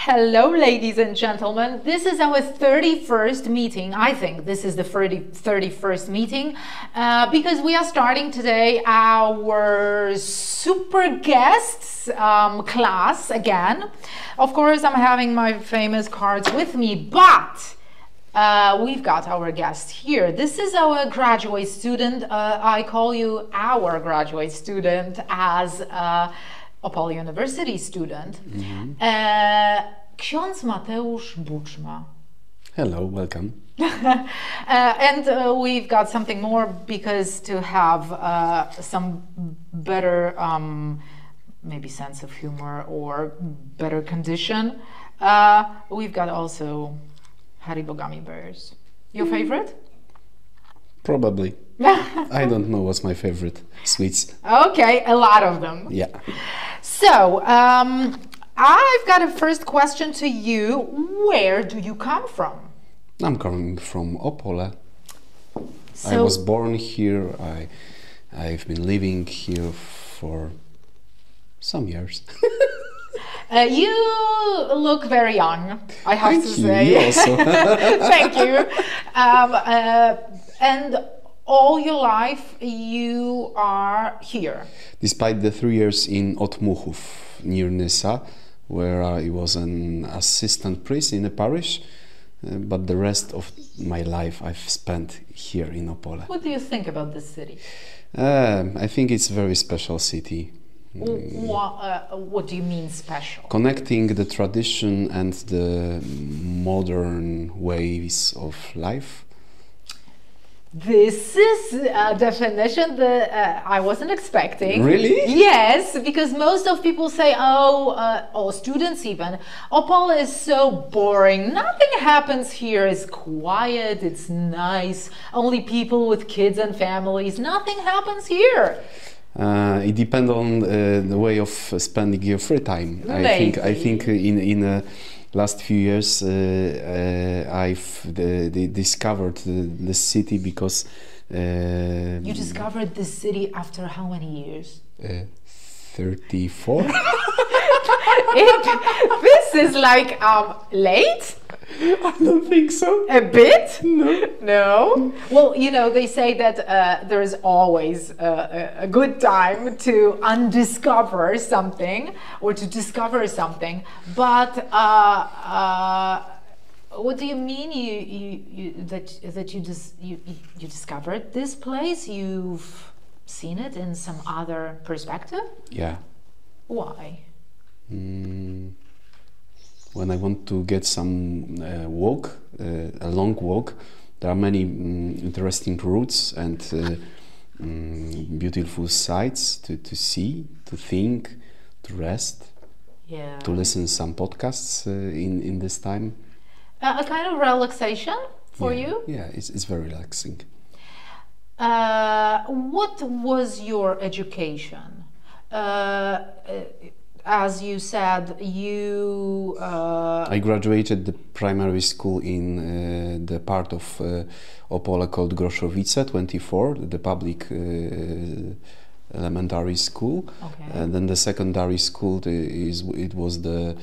Hello, ladies and gentlemen. This is our 31st meeting. I think this is the 31st meeting because we are starting today our super guests class again. Of course, I'm having my famous cards with me, but we've got our guest here. This is our graduate student. I call you our graduate student as Opol University student. Ksiądz Mateusz Buczma. Hello, welcome. And we've got something more because to have some better maybe sense of humor or better condition, we've got also Haribo gummy bears. Your favorite? Probably. I don't know what's my favorite sweets. Okay, a lot of them. Yeah. So, I've got a first question to you. Where do you come from? I'm coming from Opole. So, I was born here. I've been living here for some years. You look very young, I have Thank to you. say. You also. Thank you. And all your life you are here. Despite the 3 years in Otmuchów near Nysa, where I was an assistant priest in a parish, but the rest of my life I've spent here in Opole. What do you think about this city? I think it's a very special city. What do you mean special? Connecting the tradition and the modern ways of life. This is a definition that I wasn't expecting. Really? Yes, because most of people say, or students even, Opole is so boring. Nothing happens here. It's quiet, it's nice. Only people with kids and families. Nothing happens here. It depends on the way of spending your free time. I think in last few years I've discovered the city because you discovered this city after how many years? 34. This is like late. I don't think so. A bit? No. No? Well, you know, they say that there is always a good time to undiscover something or to discover something. But what do you mean you discovered this place? You've seen it in some other perspective? Yeah. Why? When I want to get some walk, a long walk, there are many interesting routes and beautiful sights to see, to think, to rest, Yeah. to listen some podcasts in this time. A kind of relaxation for you? Yeah, it's very relaxing. What was your education? As you said, you... I graduated the primary school in the part of Opole called Groszowice 24, the public elementary school. Okay. And then the secondary school it was the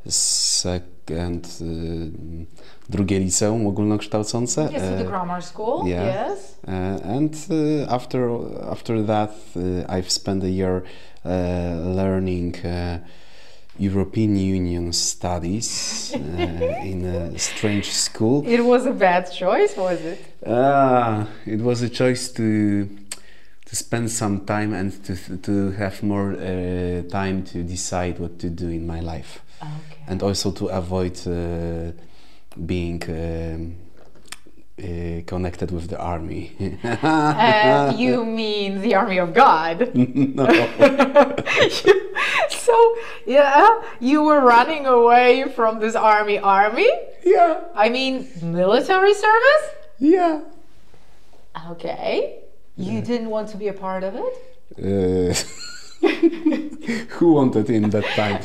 second drugie liceum ogólnokształcące. Yes, the grammar school. Yeah. Yes. And after that, I've spent a year learning European Union studies in a strange school. It was a bad choice, was it? It was a choice to spend some time and to have more time to decide what to do in my life. Okay. And also to avoid being connected with the army. You mean the army of God? No. So, yeah, you were running away from this army? Yeah. I mean, military service? Yeah. Okay. You didn't want to be a part of it? Who wanted in that time?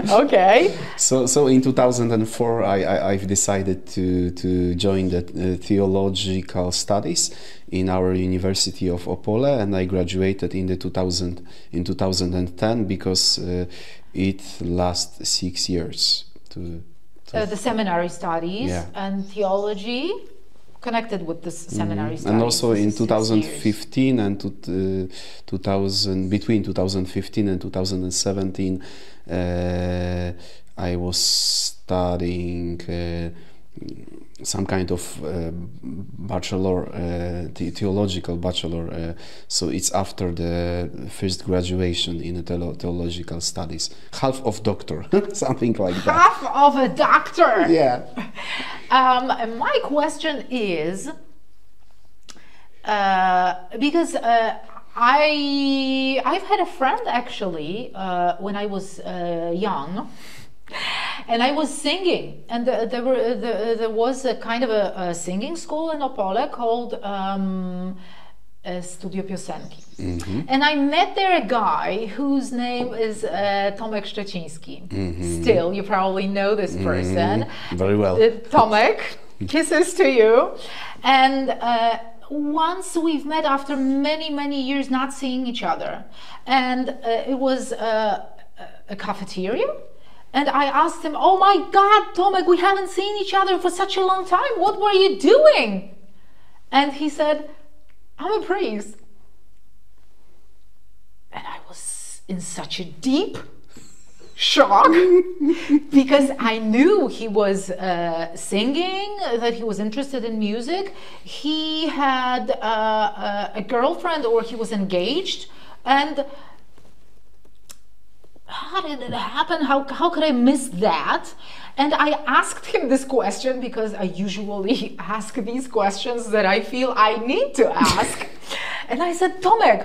Okay. So in 2004 I've decided to join the theological studies in our University of Opole, and I graduated in 2010 because it lasts 6 years the seminary studies and theology connected with this seminary studies. And also in 2015 and between 2015 and 2017, I was studying some kind of bachelor, theological bachelor. So it's after the first graduation in theological studies. Half of doctor, something like that. Half of a doctor. Yeah. My question is, because I've had a friend actually when I was young. And I was singing, and there was a kind of a singing school in Opole called Studio Piosenki. And I met there a guy whose name is Tomek Szczeciński. Still, you probably know this person. Very well. Tomek, kisses to you. And once we've met after many, many years not seeing each other. And it was a cafeteria. And I asked him, "Oh my God, Tomek, we haven't seen each other for such a long time. What were you doing?" And he said, "I'm a priest." And I was in such a deep shock because I knew he was singing, that he was interested in music. He had a girlfriend, or he was engaged. And how did it happen? How could I miss that? And I asked him this question because I usually ask these questions that I feel I need to ask. And I said, "Tomek,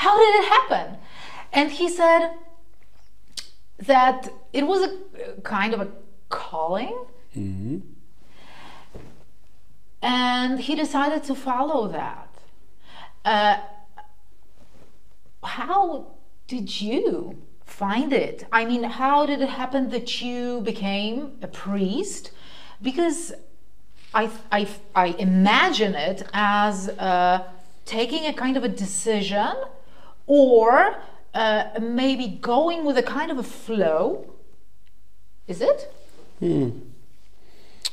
how did it happen?" And he said that it was a kind of a calling. And he decided to follow that. How did you find it? I mean, how did it happen that you became a priest? Because I imagine it as taking a kind of a decision, or maybe going with a kind of a flow. Is it?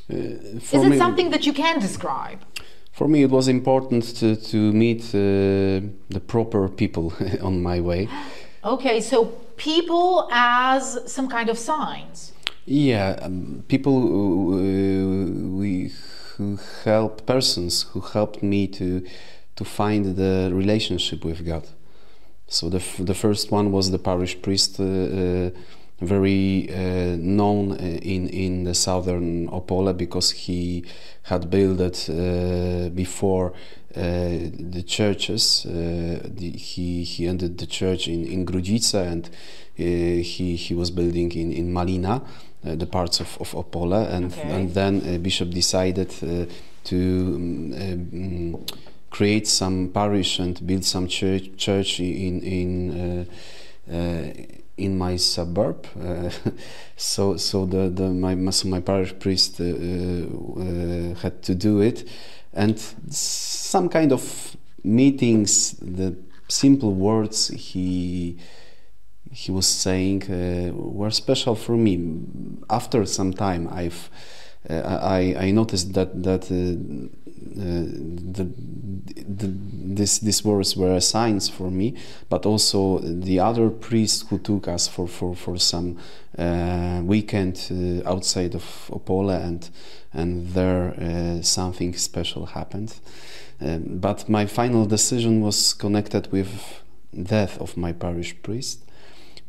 Is it something that you can describe? For me, it was important to meet the proper people on my way. Okay, so people as some kind of signs. Yeah, people who help, persons who helped me to find the relationship with God. So the first one was the parish priest, very known in the southern Opole, because he had built before the churches. He ended the church in Grudzice, and he was building in Malina, the parts of Opole, and then Bishop decided to create some parish and build some church in my suburb. So my parish priest had to do it, and some kind of meetings, the simple words he was saying were special for me. After some time, I noticed that these words were signs for me, but also the other priests who took us for some weekend outside of Opole, and there something special happened. But my final decision was connected with death of my parish priest,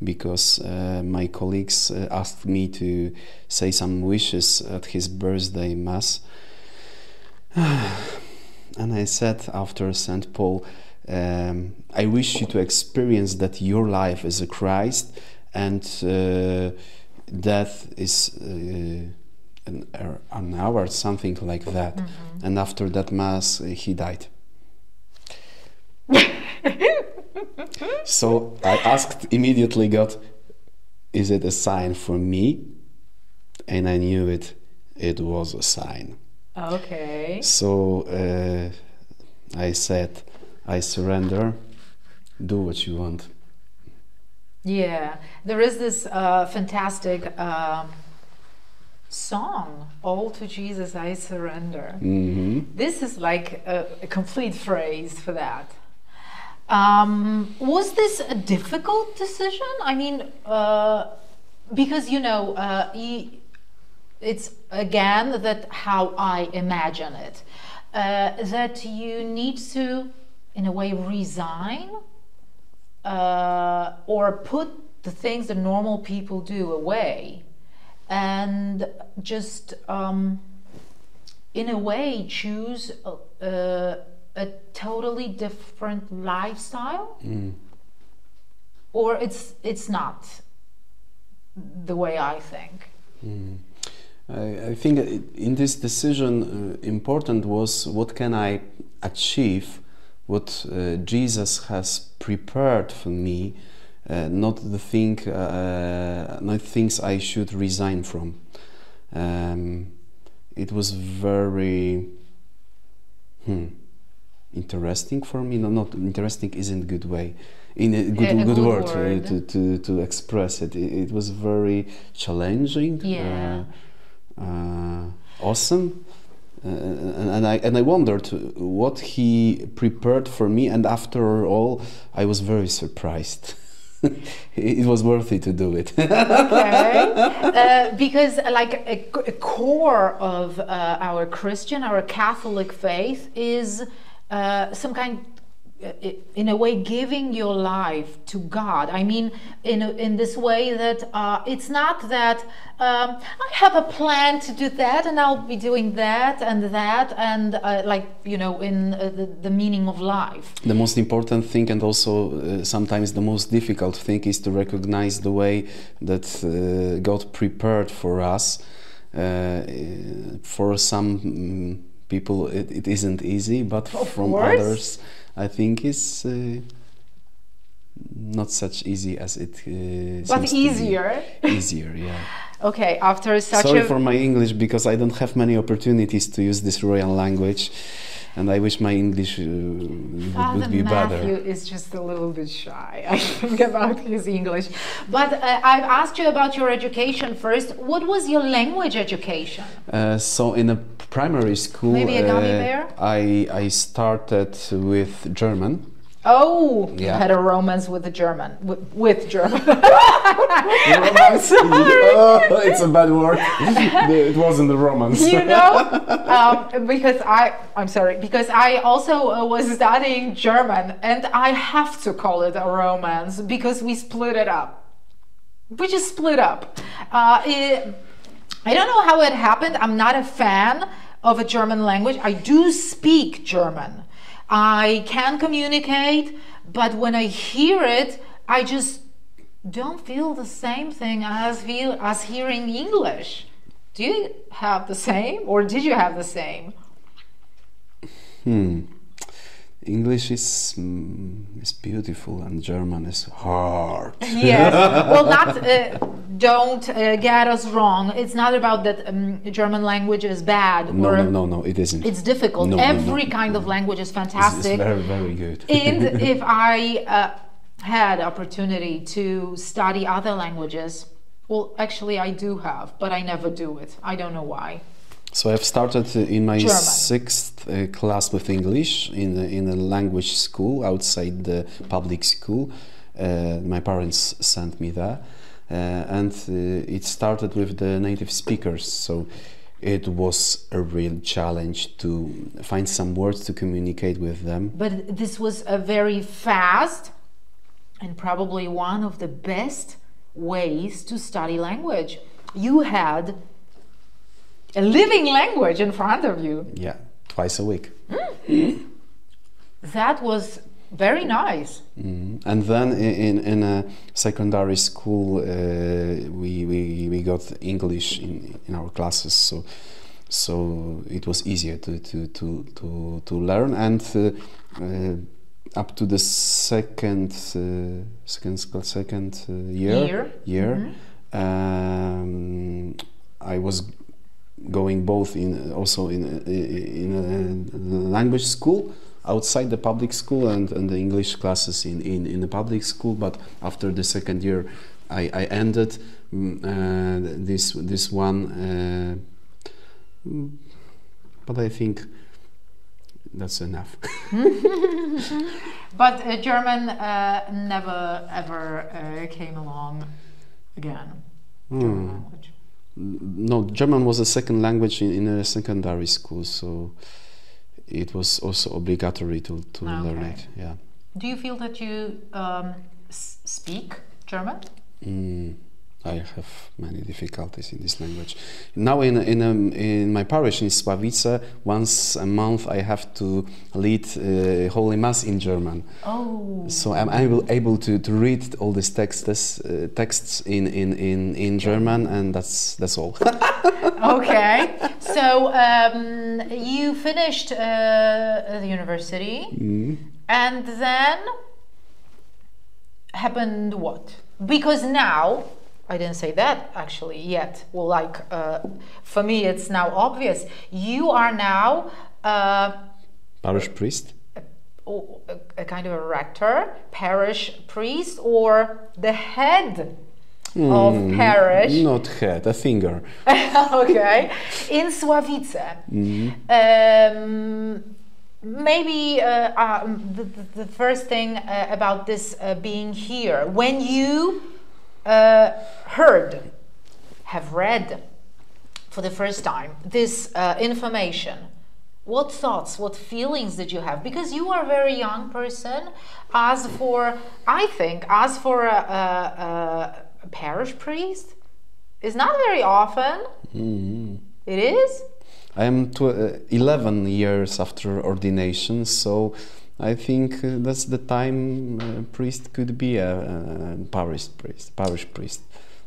because my colleagues asked me to say some wishes at his birthday mass. And I said after St. Paul, I wish you to experience that your life is a Christ, and death is an hour, something like that. And after that mass, he died. So I asked immediately God, is it a sign for me? And I knew it was a sign. Okay. So I said, I surrender, do what you want. Yeah, there is this fantastic song, "All to Jesus I Surrender." Mm-hmm. This is like a complete phrase for that. Was this a difficult decision? I mean, because it's again that how I imagine it, that you need to, in a way, resign or put the things that normal people do away, and just in a way choose a totally different lifestyle. Or it's not the way I think. I think in this decision important was what can I achieve, what Jesus has prepared for me, not things I should resign from. It was very interesting for me. No, not interesting isn't a good way. In a good word. To express it. It was very challenging. Yeah. Awesome. And I wondered what he prepared for me, and after all, I was very surprised. It was worthy to do it. Okay, because like a core of our Catholic faith is some kind, in a way, giving your life to God. I mean, in this way that it's not that I have a plan to do that and I'll be doing that and in the meaning of life. The most important thing, and also sometimes the most difficult thing, is to recognize the way that God prepared for us. For some people it isn't easy, but from others I think it's not such easy as it but easier. Easier, yeah. Okay, after such Sorry for my English, because I don't have many opportunities to use this royal language, and I wish my English would be better. Matthew is just a little bit shy, I think, about his English. But I've asked you about your education first. What was your language education? So in a primary school, maybe a gummy bear? I started with German. Oh, yeah. You had a romance with the German, with German. I'm sorry. Oh, it's a bad word. It wasn't a romance. Because I'm sorry, because I also was studying German, and I have to call it a romance because we split it up. We just split up. I don't know how it happened. I'm not a fan of a German language. I do speak German. I can communicate, but when I hear it, I just don't feel the same thing as hearing English. Do you have the same, or did you have the same? English is beautiful, and German is hard. Yes. Well, don't get us wrong. It's not about that German language is bad. No, it isn't. It's difficult. Every kind of language is fantastic. It's very, very good. And if I had opportunity to study other languages, well, actually I do have, but I never do it. I don't know why. So I've started in my German. 6th class with English in a language school outside the public school. My parents sent me there, and it started with the native speakers. So it was a real challenge to find some words to communicate with them. But this was a very fast and probably one of the best ways to study language. You had a living language in front of you. Yeah, twice a week. That was very nice. And then in a secondary school, we got English in our classes, so it was easier to learn. And up to the second year, I was going both in a language school outside the public school and the English classes in the public school. But after the second year I ended, this one, but I think that's enough. But German never ever came along again. German language. No, German was a second language in a secondary school, so it was also obligatory to learn it. Yeah. Do you feel that you speak German? I have many difficulties in this language. Now in my parish in Sławice, once a month I have to lead Holy Mass in German. Oh. So I'm able to read all these texts in German, and that's all. Okay. So you finished the university, and then happened what? Because now, I didn't say that actually yet. Well, like for me, it's now obvious. You are now Parish priest. A kind of a rector, parish priest, or the head of parish. Not head, a finger. Okay, in Sławice. Maybe the first thing about this being here, when you have read for the first time this information, what thoughts, what feelings did you have? Because you are a very young person. As for a parish priest, it's not very often. It is? I am 11 years after ordination, so I think that's the time a priest could be a parish priest.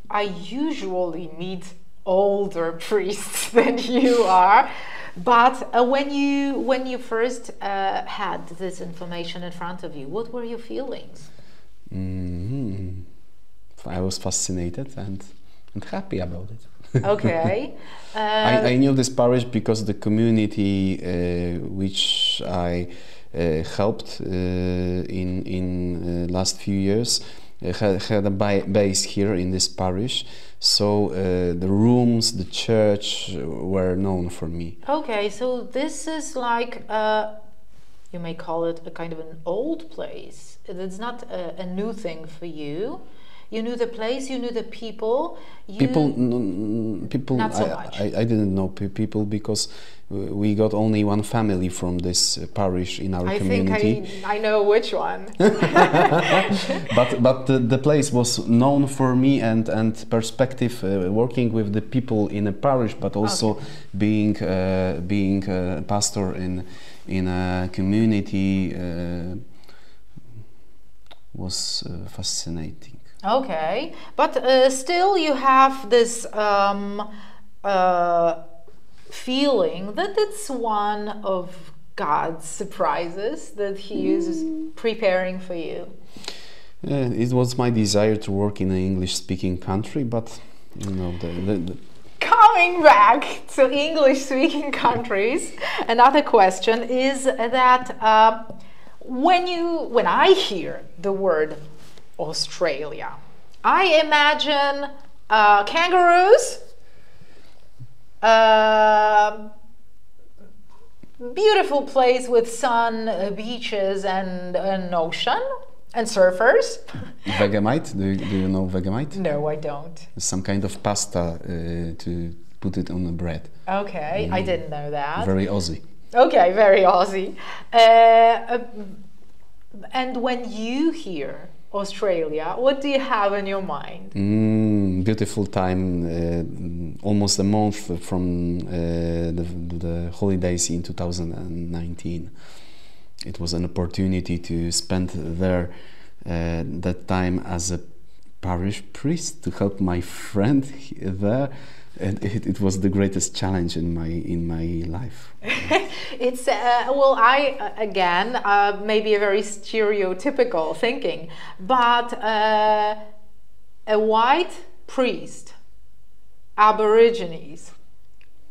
I usually meet older priests than you are, but when you first had this information in front of you, what were your feelings? I was fascinated and happy about it. Okay. I knew this parish because the community which I helped in last few years had a base here in this parish, so the rooms, the church were known for me. Okay, so this is like you may call it a kind of an old place. It's not a new thing for you. You knew the place, you knew the people. People. Not so much. I didn't know people because we got only one family from this parish in our community. I think I know which one. but the place was known for me and perspective, working with the people in a parish, but also being a pastor in a community was fascinating. Okay, but still you have this feeling that it's one of God's surprises that He is preparing for you. It was my desire to work in an English-speaking country, but you know, Coming back to English-speaking countries, another question is that when I hear the word Australia, I imagine kangaroos, beautiful place with sun, beaches, and an ocean, and surfers. Vegemite, do you know Vegemite? No, I don't. Some kind of pasta to put it on the bread. Okay, I didn't know that. Very Aussie. Okay, very Aussie. And when you hear Australia, what do you have in your mind? Beautiful time, almost a month from the holidays in 2019. It was an opportunity to spend there that time as a parish priest to help my friend there, and it was the greatest challenge in my life. It's well, I again maybe a very stereotypical thinking, but a white priest, Aborigines,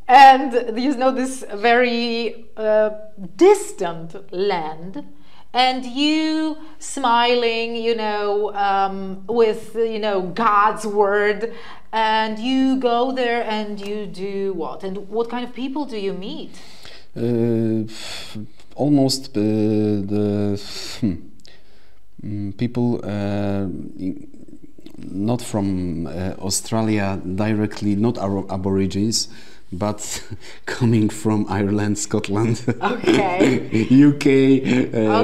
and you know this very distant land and you smiling, with, God's word, and you go there and you do what? And what kind of people do you meet? Almost people not from Australia directly, not Aborigines, but coming from Ireland, Scotland, okay. UK,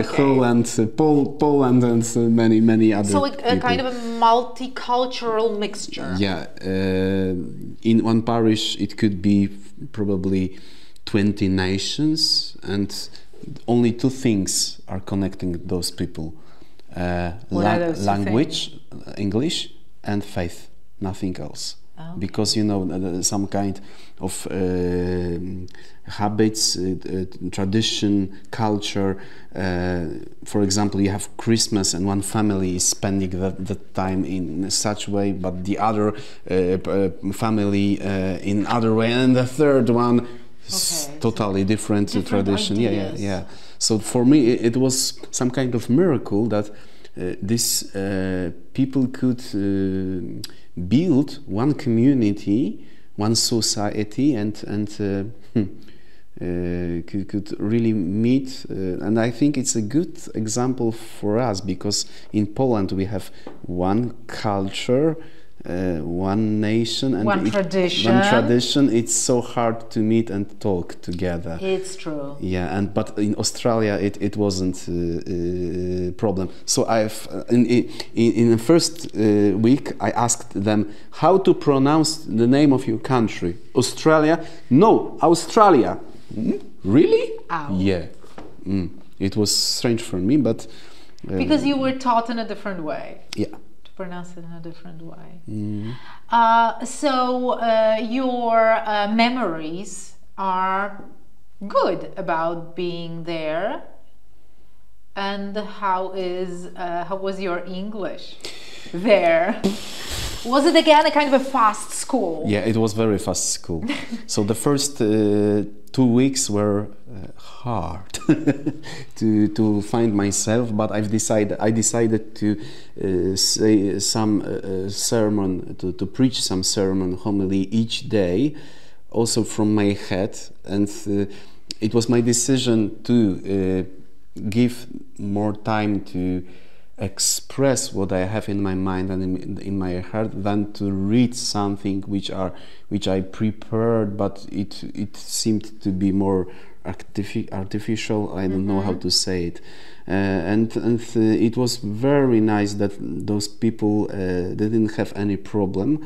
Holland, Poland, and many other. So a kind of a multicultural mixture. Yeah, in one parish it could be probably 20 nations, and only two things are connecting those people: language, English, and faith. Nothing else. Oh. Because some kind of habits, tradition, culture. For example, you have Christmas and one family is spending that time in such way, but the other family in other way, and the third one totally different tradition. Ideas. Yeah. So for me, it was some kind of miracle that these people could build one community, one society, and could really meet. And I think it's a good example for us, because in Poland we have one culture, one nation, and one tradition. It's so hard to meet and talk together. It's true. Yeah, but in Australia it wasn't a problem. So I've in the first week I asked them how to pronounce the name of your country. Australia? No, Australia. Really? Ow. Yeah. It was strange for me, but because you were taught in a different way. Yeah. Pronounce it in a different way. Mm-hmm. So your memories are good about being there. And how was your English there? Was it again a kind of a fast school? Yeah, it was very fast school. So the first 2 weeks were hard to find myself, but I decided to say some sermon, to preach some sermon homily each day, also from my head, and it was my decision to give more time to express what I have in my mind and in my heart than to read something which I prepared, but it seemed to be more artificial. I don't know how to say it, and it was very nice that those people didn't have any problem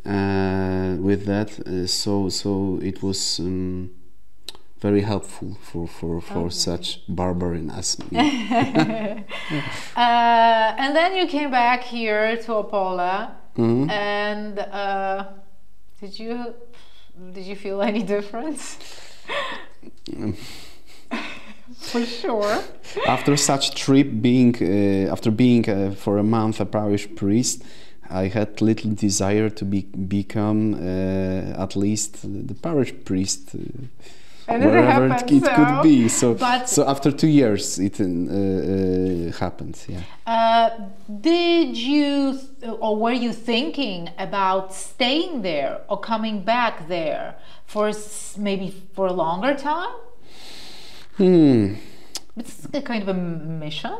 with that. So it was very helpful for such barbarian as me. And then you came back here to Opole, and did you feel any difference? For sure. After such trip, after being for a month a parish priest, I had little desire to become at least the parish priest. And wherever it happened, it could be. So after 2 years it happened. Yeah. Did you or were you thinking about staying there or coming back there for maybe for a longer time? It's a kind of a mission.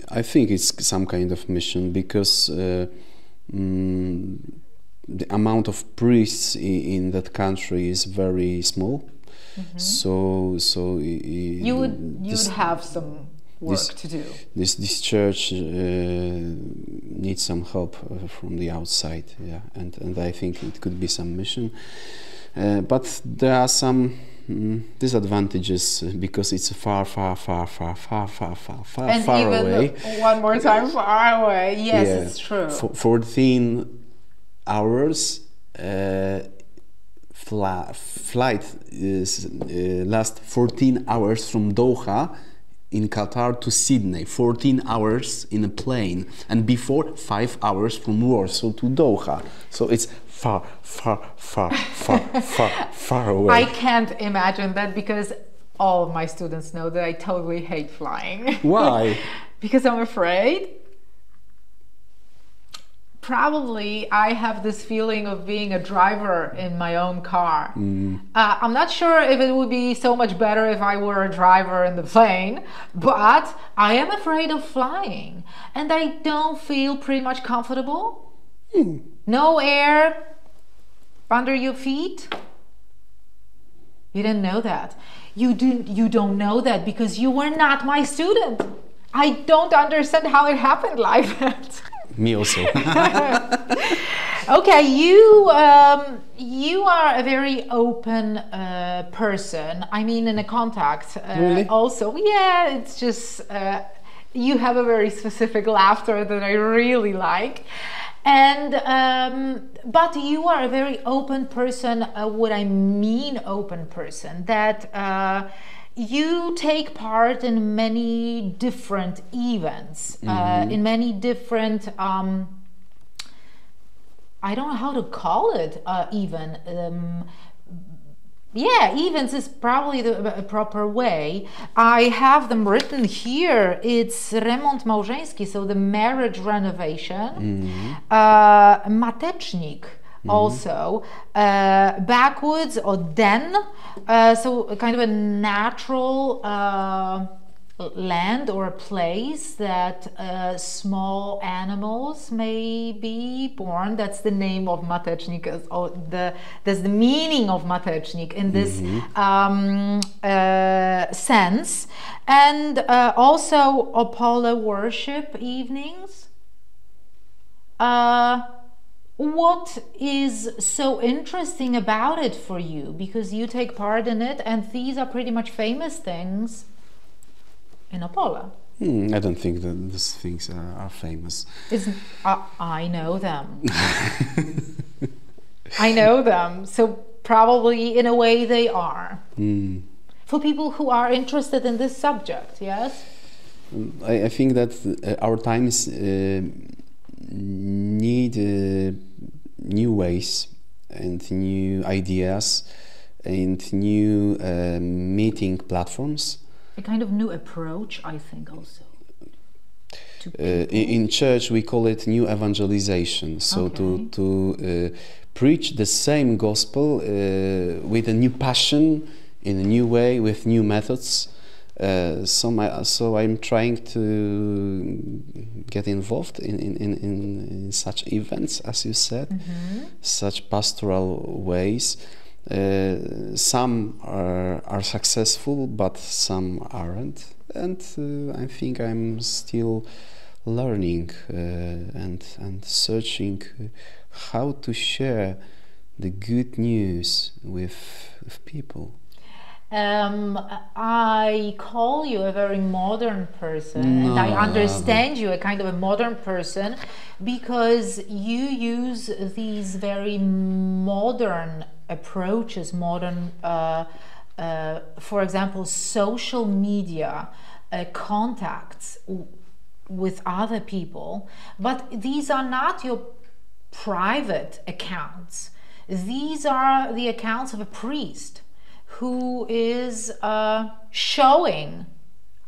I think it's some kind of mission, because the amount of priests in that country is very small. So you would have some work to do. This church needs some help from the outside, yeah, and I think it could be some mission, but there are some disadvantages, because it's far and even away. One more time, far away. Yes, yeah. It's true. 14 hours flight is last 14 hours from Doha in Qatar to Sydney, 14 hours in a plane, and before 5 hours from Warsaw to Doha. So it's far away. I can't imagine that, because all of my students know that I totally hate flying. Why? Because I'm afraid. Probably I have this feeling of being a driver in my own car. I'm not sure if it would be so much better if I were a driver in the plane, but I am afraid of flying and I don't feel pretty much comfortable. No air under your feet. You didn't know that. You don't know that because you were not my student. I don't understand how it happened like that. Me also. Okay, you are a very open person. I mean, in a contact. Really? Also, yeah, it's just you have a very specific laughter that I really like, and but you are a very open person. What I mean, open person, that. You take part in many different events, in many different, I don't know how to call it even. Yeah, events is probably the proper way. I have them written here. It's remont małżeński, so the marriage renovation, matecznik. Also, backwoods or den, so kind of a natural land or a place that small animals may be born. That's the name of matecznik, that's the meaning of matecznik in this sense. And also Opole worship evenings. What is so interesting about it for you? Because you take part in it, and these are pretty much famous things in Opole. I don't think that these things are famous. I know them. I know them. So probably in a way they are. For people who are interested in this subject, yes? I think that our times need new ways and new ideas and new meeting platforms. A kind of new approach, I think, also. In church we call it new evangelization. So to preach the same gospel with a new passion, in a new way, with new methods. So I'm trying to get involved in such events, as you said, such pastoral ways. Some are successful, but some aren't, and I think I'm still learning and searching how to share the good news with people. I call you a very modern person, and I understand you a kind of a modern person because you use these very modern approaches, modern, for example, social media contacts with other people, but these are not your private accounts. These are the accounts of a priest who is showing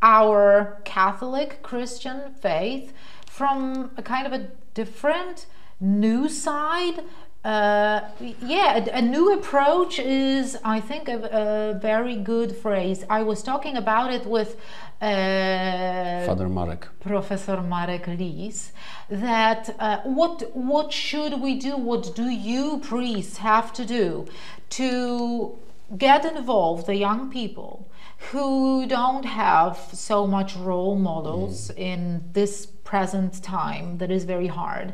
our Catholic Christian faith from a kind of a different, new side. A new approach is, I think, a very good phrase. I was talking about it with Father Marek, Professor Marek Lis, that what should we do? What do you priests have to do to get involved, the young people who don't have so much role models in this present time that is very hard?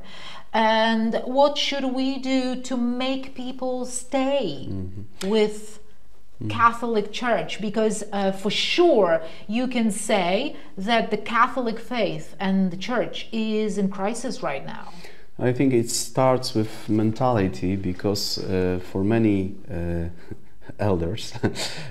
And what should we do to make people stay with Catholic Church? Because for sure you can say that the Catholic faith and the Church is in crisis right now. I think it starts with mentality, because for many elders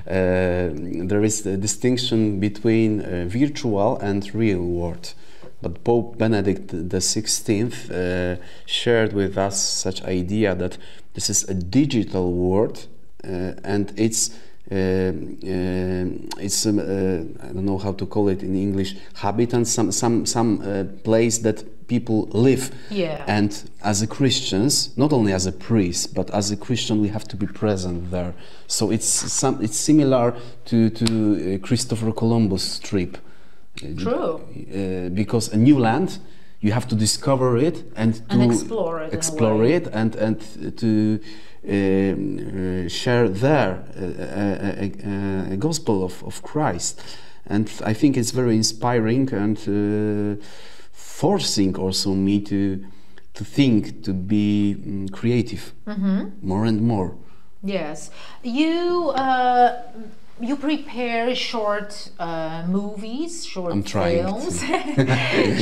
there is a distinction between virtual and real world. But Pope Benedict XVI shared with us such idea that this is a digital world and it's it's I don't know how to call it in English, habitant, some place that people live. Yeah. And as a Christians, not only as a priest, but as a Christian, we have to be present there. So it's similar to Christopher Columbus trip. True. Because a new land, you have to discover it and explore it and to share there a gospel of Christ. And I think it's very inspiring and forcing also me to think, to be creative more and more. Yes, you prepare short movies, short films,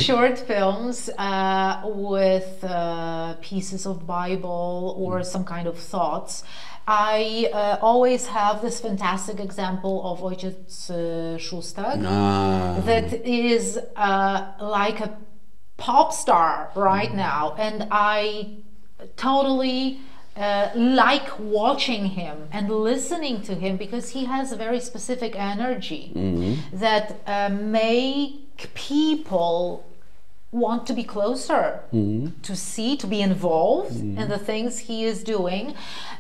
short films with pieces of Bible or some kind of thoughts. I always have this fantastic example of Ojciec Szóstak that is like a pop star right now, and I totally like watching him and listening to him because he has a very specific energy that make people want to be closer, to see, to be involved in the things he is doing.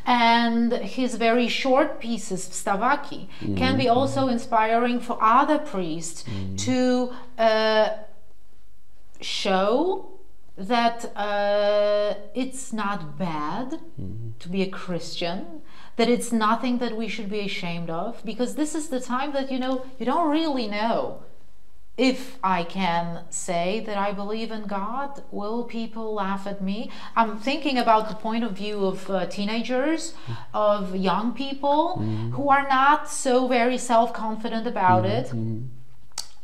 And his very short pieces, wstawaki, can be also inspiring for other priests to show that it's not bad to be a Christian, that it's nothing that we should be ashamed of, because this is the time that, you know, you don't really know if I can say that I believe in God. Will people laugh at me? I'm thinking about the point of view of teenagers, of young people who are not so very self-confident about it.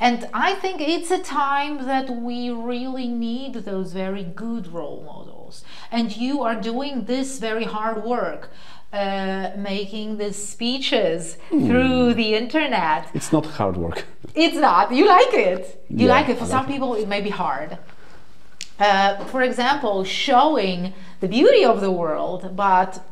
And I think it's a time that we really need those very good role models. And you are doing this very hard work, making these speeches through the internet. It's not hard work. It's not. You like it. You like it. For some like people, it may be hard. For example, showing the beauty of the world, but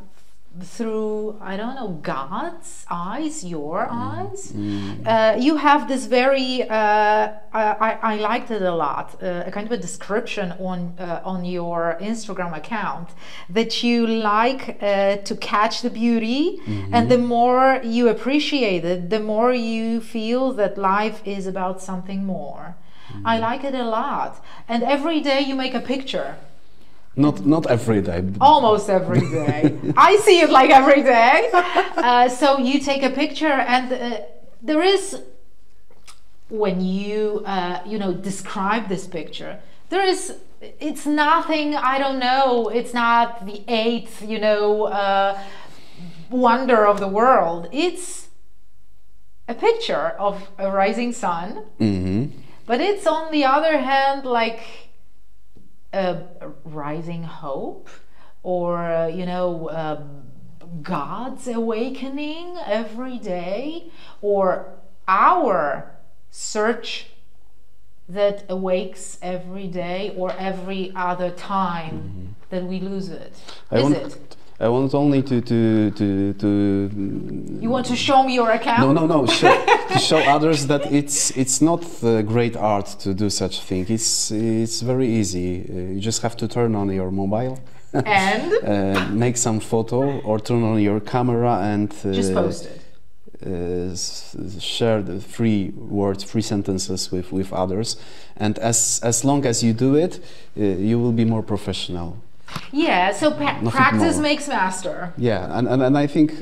through, I don't know, God's eyes, your eyes. You have this very, I liked it a lot, a kind of a description on your Instagram account that you like to catch the beauty, and the more you appreciate it, the more you feel that life is about something more. I like it a lot. And every day you make a picture. Not every day. Almost every day. I see it like every day. So you take a picture, and there is, when you you know, describe this picture, there is, it's nothing, I don't know, it's not the eighth, you know, wonder of the world. It's a picture of a rising sun, but it's on the other hand like a rising hope, or you know, God's awakening every day, or our search that awakes every day or every other time that we lose it. I want only to You want to show me your account? No. To show others that it's not great art to do such thing. It's very easy. You just have to turn on your mobile and make some photo, or turn on your camera and just post it. Share the three sentences with others, and as long as you do it, you will be more professional. Yeah, so practice makes master. Yeah, and I think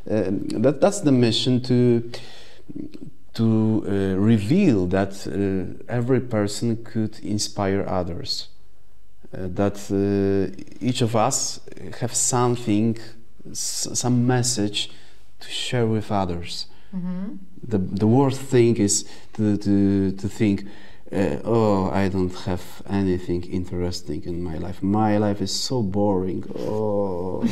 that's the mission, to reveal that every person could inspire others, that each of us have something, some message to share with others. The worst thing is to think, oh, I don't have anything interesting in my life. My life is so boring. Oh,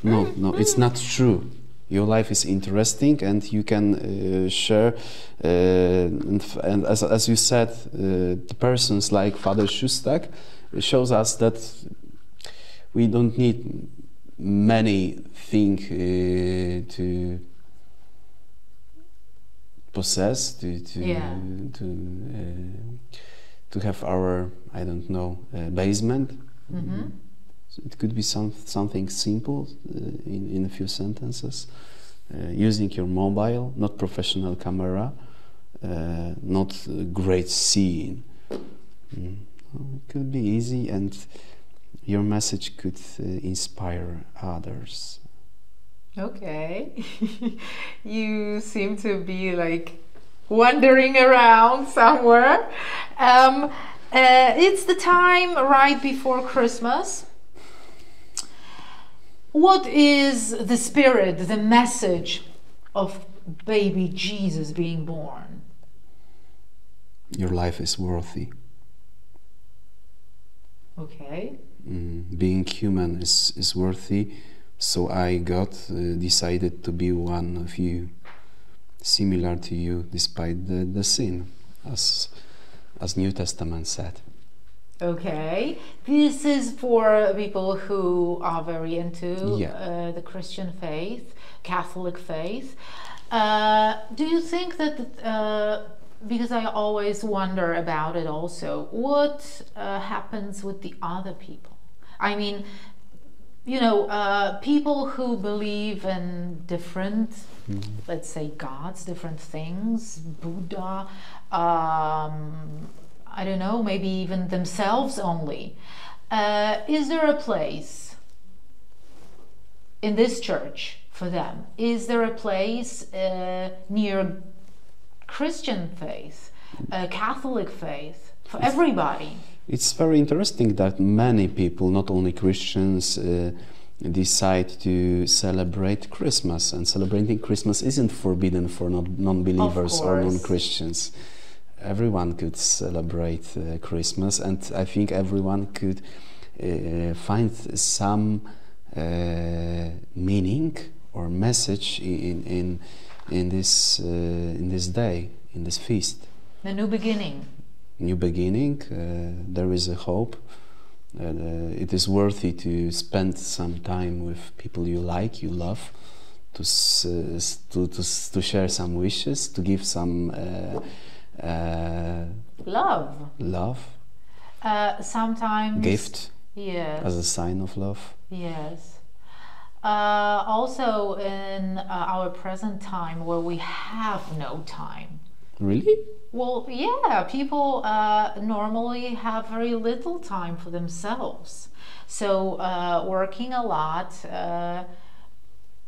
no, it's not true. Your life is interesting, and you can share. And as you said, the persons like Father Szóstak shows us that we don't need many things possess, to have our, I don't know, basement. So it could be something simple in a few sentences. Using your mobile, not professional camera, not great scene. It could be easy, and your message could inspire others. Okay. You seem to be like wandering around somewhere. It's the time right before Christmas. What is the spirit, the message of baby Jesus being born? Your life is worthy. Okay. Being human is worthy, so God decided to be one of you, similar to you, despite the sin, as New Testament said. Okay, this is for people who are very into the Christian faith, Catholic faith. Do you think that, because I always wonder about it also, what happens with the other people? I mean, you know, people who believe in different, let's say, gods, different things, Buddha, I don't know, maybe even themselves only. Is there a place in this church for them? Is there a place near Christian faith, Catholic faith, for everybody? It's very interesting that many people, not only Christians, decide to celebrate Christmas. And celebrating Christmas isn't forbidden for non-believers or non-Christians. Everyone could celebrate Christmas, and I think everyone could find some meaning or message in this day, in this feast. The new beginning. New beginning. There is a hope. It is worthy to spend some time with people you like, you love, to share some wishes, to give some. Love. Sometimes. Gift. Yes. As a sign of love. Yes. Also in our present time where we have no time. Really? Well, yeah, people normally have very little time for themselves. So working a lot,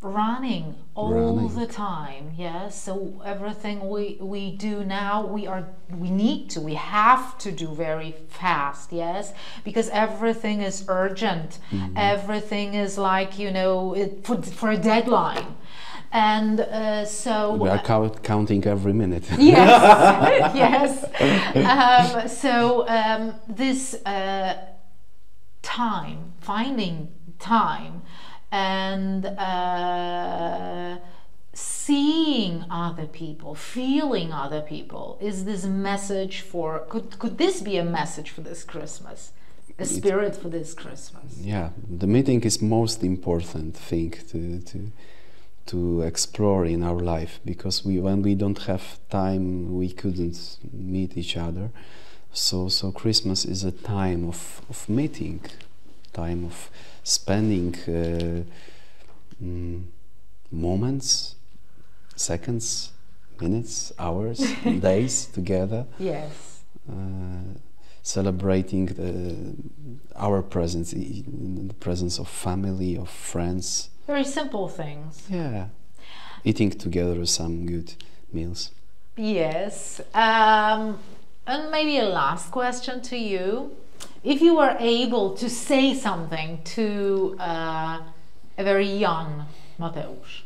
running all the time, yes. So everything we do now, we have to do very fast, yes, because everything is urgent. Everything is like, you know, for a deadline. And so we are counting every minute. Yes, yes. This time, finding time, and seeing other people, feeling other people, is this message for? Could this be a message for this Christmas? A spirit for this Christmas? Yeah, the meeting is most important thing to explore in our life, because when we don't have time, we couldn't meet each other. So Christmas is a time of meeting, time of spending moments, seconds, minutes, hours, days together. Yes. Celebrating our presence, in the presence of family, of friends. Very simple things. Yeah. Eating together some good meals. Yes. And maybe a last question to you. If you were able to say something to a very young Mateusz,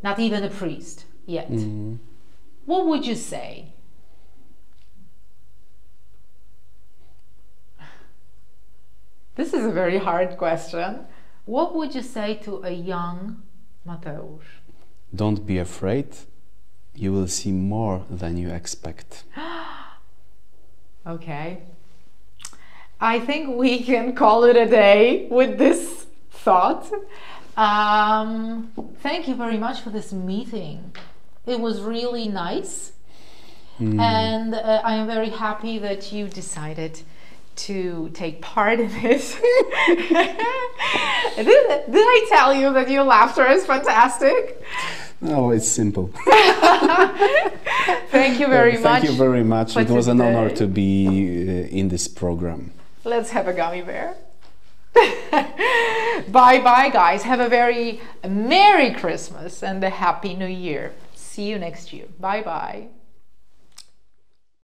not even a priest yet, what would you say? This is a very hard question. What would you say to a young Mateusz? Don't be afraid. You will see more than you expect. Okay. I think we can call it a day with this thought. Thank you very much for this meeting. It was really nice. And I am very happy that you decided to take part in this. Did I tell you that your laughter is fantastic? No, it's simple. Thank you very much. Thank you very much. It was an honor to be in this program. Let's have a gummy bear. Bye bye, guys. Have a very Merry Christmas and a Happy New Year. See you next year. Bye bye.